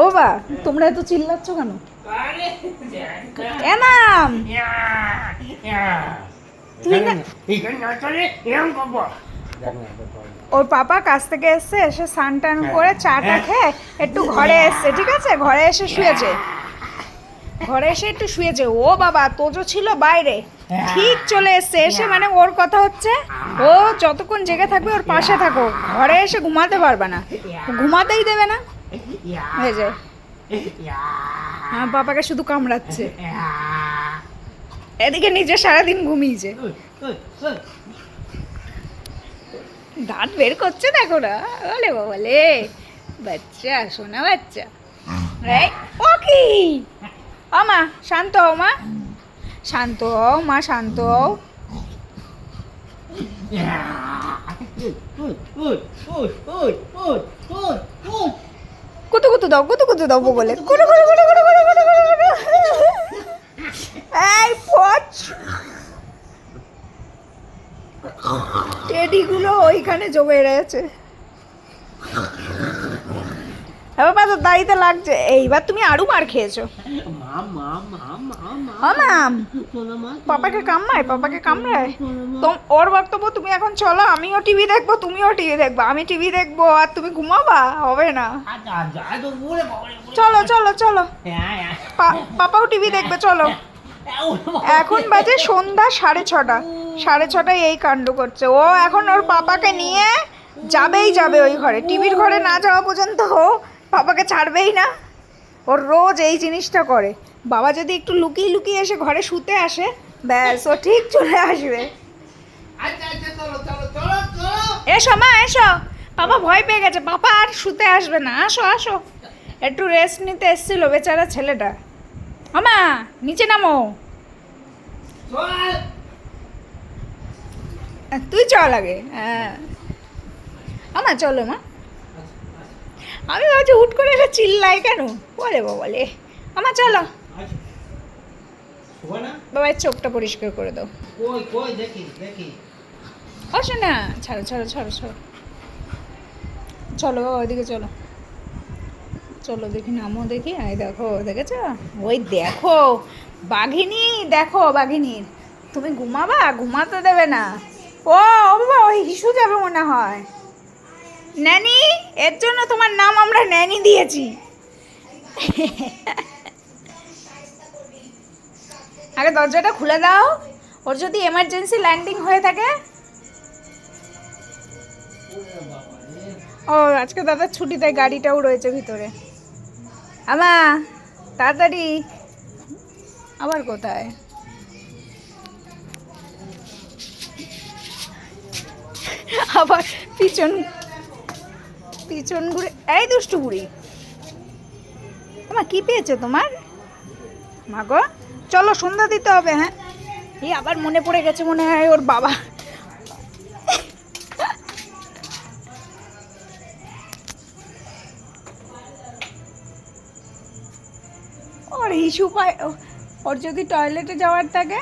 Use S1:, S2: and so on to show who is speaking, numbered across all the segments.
S1: ও বাবা, তোমরা এত চিল্লাচ্ছ কেন? এমাম, তুই না, ওর পাপা কাছ থেকে এসে স্নান টান করে চাটা খেয়ে একটু ঘরে এসছে, ঠিক আছে? ঘরে এসে শুয়েছে, ঘরে এসে একটু শুয়েছে। ও বাবা, তোজো ছিল বাইরে, ঠিক চলে এসছে। এসে মানে ওর কথা হচ্ছে ও যতক্ষণ জেগে থাকবে ওর পাশে থাকো, ঘরে এসে ঘুমাতে পারবে না, ঘুমাতেই দেবে না। হয়ে যায়, হ্যাঁ, বাবাকে শুধু কামড়াচ্ছে, এদিকে নিজে সারাদিন ঘুমিয়েছে, দাঁত বের করছে, দেখো না, বলে বলে বাচ্চা, সোনা বাচ্চা। ও কি, ও মা শান্ত হও, মা শান্ত হও, মা শান্ত হও। কুতু কুতু দাও, কুতু কুতু দাও বলে, কুটু কুটু কুটু কুটু কুটু কুটু কুটু। এই পচ, টেডিগুলো ওইখানে জমে রয়েছে। এবার তো দাড়িতে লাগছে। এইবার তুমি আরো মার খেয়েছো। মাম, পাপাকে কামড়ায়, পাপাকে কামড়ায়। ওর বক্তব্য তুমি এখন চলো, আমিও টিভি দেখবো, তুমিও টিভি দেখবো, আমি টিভি দেখবো আর তুমি ঘুমাবা, হবে না। চলো চলো চলো, পাপাও টিভি দেখবে, চলো। এখন বাজে সন্ধ্যা 6:30, 6:30 এই কাণ্ড করছে ও। এখন ওর পাপাকে নিয়ে যাবেই যাবে ওই ঘরে, টিভির ঘরে না যাওয়া পর্যন্ত ও পাপাকে ছাড়বেই না। ওর রোজ এই জিনিসটা করে। বাবা যদি একটু লুকিয়ে লুকিয়ে এসে ঘরে শুতে আসে, ব্যাস ও ঠিক চলে আসবে। এসো মা, এসো, পাপা ভয় পেয়ে গেছে, পাপা আর শুতে আসবে না। আসো আসো, একটু রেস্ট নিতে এসেছিল বেচারা ছেলেটা। আমা নিচে নামো, তুই চল আগে। হ্যাঁ আমা চলো মা। আমি ভাবছি হুট করে এটা চিল্লাই কেন, বলে বলে আমা চলো। বাবার চোখটা পরিষ্কার করে দাও। আসো না, ছাড়ো ছাড়ো ছাড়ো ছাড়ো, চলো বাবা ওইদিকে চলো, চলো দেখি নামো দেখি। এই দেখো, দেখেছ, ওই দেখো বাঘিনী, দেখো বাঘিনীর, তুমি ঘুমাবা, ঘুমাতে দেবে না। ও বাবা, ওই হিসু যাবে মনে হয়। ন্যানি, এর জন্য তোমার নাম আমরা ন্যানি দিয়েছি। আগে দরজাটা খুলে দাও, ওর যদি এমার্জেন্সি ল্যান্ডিং হয়ে থাকে। ও আজকে দাদার ছুটি, তাই গাড়িটাও রয়েছে ভিতরে। আমা তাড়াতাড়ি, আবার কোথায়? আবার পিছন পিছন ঘুরে। এই দুষ্টু বুড়ি, তোমার কি পেয়েছে তোমার? মা গো, চলো সন্ধ্যা দিতে হবে। হ্যাঁ, এই আবার মনে পড়ে গেছে মনে হয় ওর বাবা। ওর হিসু পায়, ওর যদি টয়লেটে যাওয়ার থাকে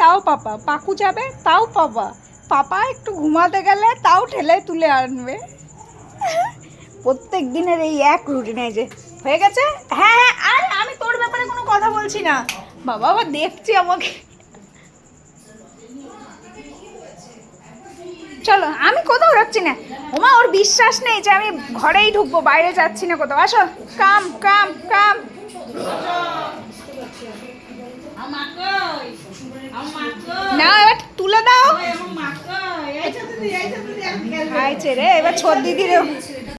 S1: তাও পাপা, পাকু যাবে তাও পাপা, পাপা একটু ঘুমাতে গেলে তাও ঠেলে তুলে আনবে। প্রত্যেক দিনের এই এক রুটিনে যে হয়ে গেছে। হ্যাঁ হ্যাঁ, আর আমি তোর ব্যাপারে কোনো কথা বলছি না। বাবা আবার দেখছি আমাকে। চলো, আমি কোথাও যাচ্ছি না। ওমা, ওর বিশ্বাস নেই যে আমি ঘরেই ঢুকবো, বাইরে যাচ্ছি না কোথাও। আসো, কাম কাম কাম। না, এবার তুলে দাও। আইছে রে, এবার ছোট দিদিরে